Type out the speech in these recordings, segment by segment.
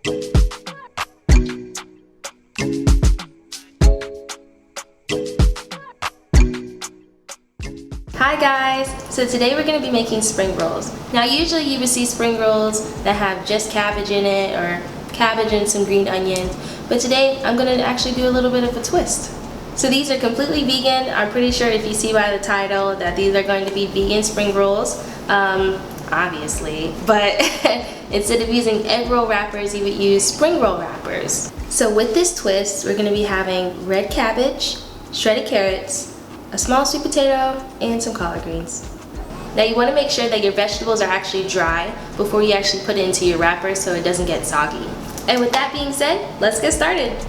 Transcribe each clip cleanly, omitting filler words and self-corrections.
Hi guys! So today we're going to be making spring rolls. Now usually you would see spring rolls that have just cabbage in it or cabbage and some green onions, but today I'm going to actually do a little bit of a twist. So these are completely vegan. I'm pretty sure if you see by the title that these are going to be vegan spring rolls, obviously, but instead of using egg roll wrappers you would use spring roll wrappers. So with this twist we're going to be having red cabbage, shredded carrots, a small sweet potato, and some collard greens. Now you want to make sure that your vegetables are actually dry before you actually put it into your wrapper so it doesn't get soggy. And with that being said, let's get started.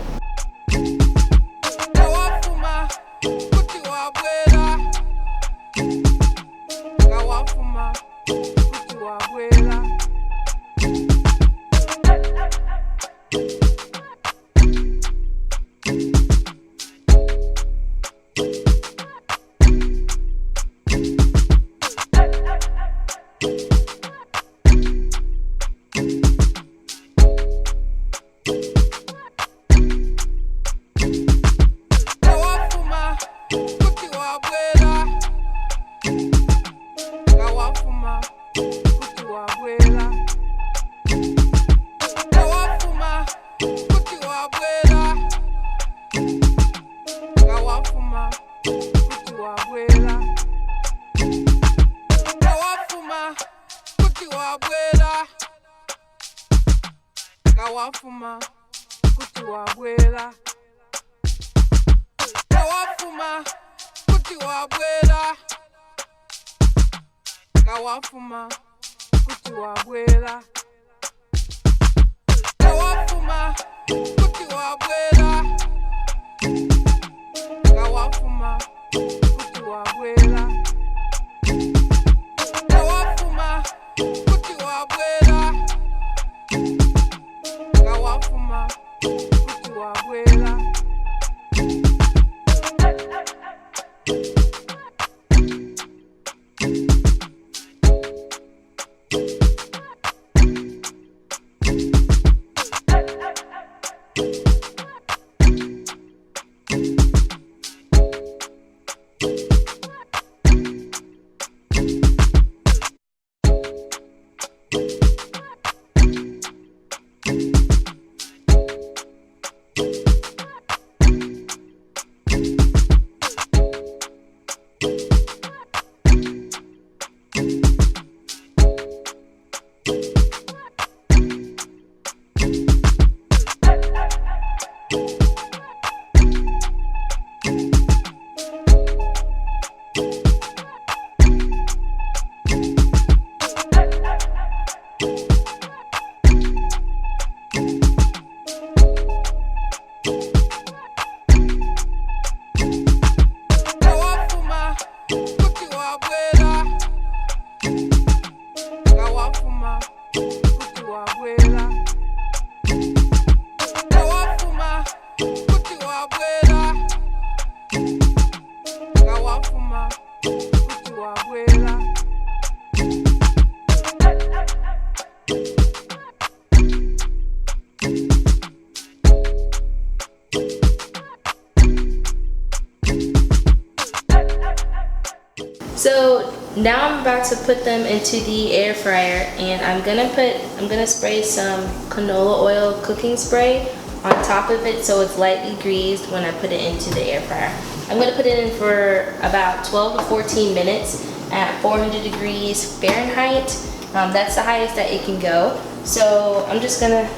So now I'm about to put them into the air fryer, and I'm gonna spray some canola oil cooking spray on top of it so it's lightly greased when I put it into the air fryer. I'm gonna put it in for about 12 to 14 minutes at 400 degrees Fahrenheit. That's the highest that it can go. So I'm just gonna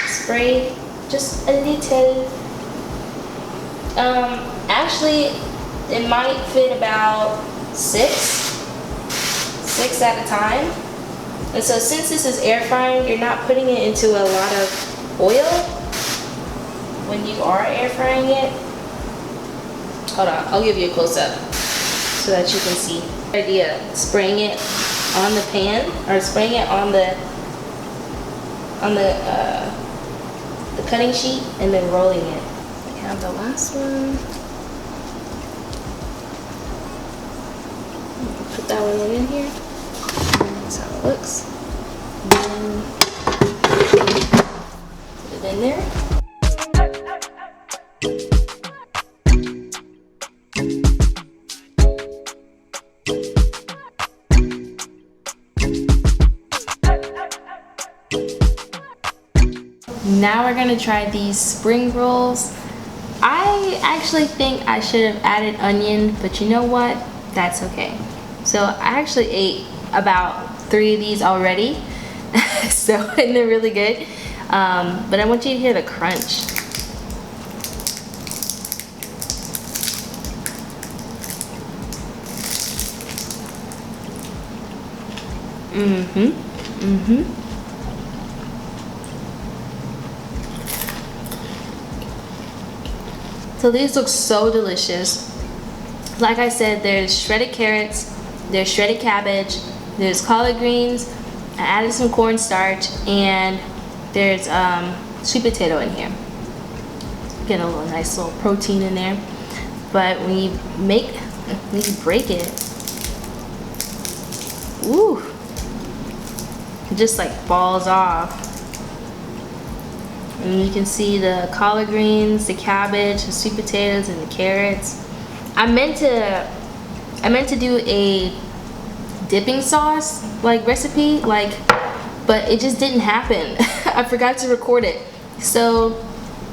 spray just a little. Actually, it might fit about six at a time. And so since this is air frying, you're not putting it into a lot of oil when you are air frying it. Hold on, I'll give you a close-up so that you can see. Idea, spraying it on the pan or spraying it on the cutting sheet and then rolling it. We have the last one. Put that one in here. That's how it looks. Then Now we're gonna try these spring rolls. I actually think I should have added onion, but you know what? That's okay. So I actually ate about 3 of these already, so and they're really good. But I want you to hear the crunch. So these look so delicious. Like I said, there's shredded carrots, there's shredded cabbage, there's collard greens, I added some cornstarch, and there's sweet potato in here. Get a little nice little protein in there. But when you break it, ooh, it just like falls off. And you can see the collard greens, the cabbage, the sweet potatoes, and the carrots. I meant to do a dipping sauce like recipe, but it just didn't happen. I forgot to record it. So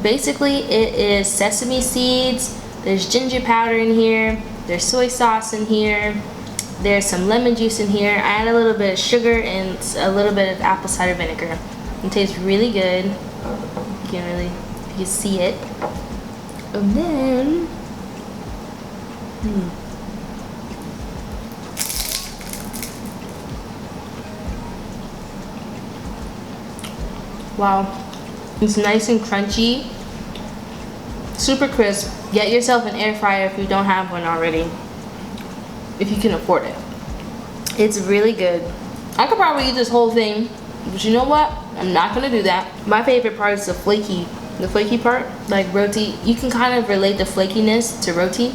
basically it is sesame seeds, there's ginger powder in here, there's soy sauce in here, there's some lemon juice in here. I add a little bit of sugar and a little bit of apple cider vinegar. It tastes really good. You can see it. And then wow, it's nice and crunchy, super crisp. Get yourself an air fryer if you don't have one already, if you can afford it. It's really good. I could probably eat this whole thing, but you know what? I'm not gonna do that. My favorite part is the flaky part, like roti. You can kind of relate the flakiness to roti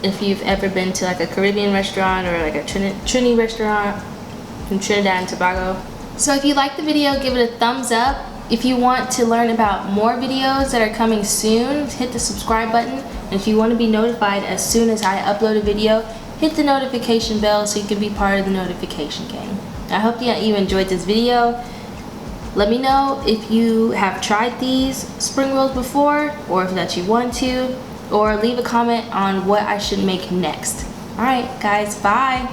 if you've ever been to like a Caribbean restaurant or like a Trini restaurant from Trinidad and Tobago. So if you like the video, give it a thumbs up. If you want to learn about more videos that are coming soon, hit the subscribe button. And if you want to be notified as soon as I upload a video, hit the notification bell so you can be part of the notification gang. I hope you enjoyed this video. Let me know if you have tried these spring rolls before, or if that you want to, or leave a comment on what I should make next. Alright guys, bye!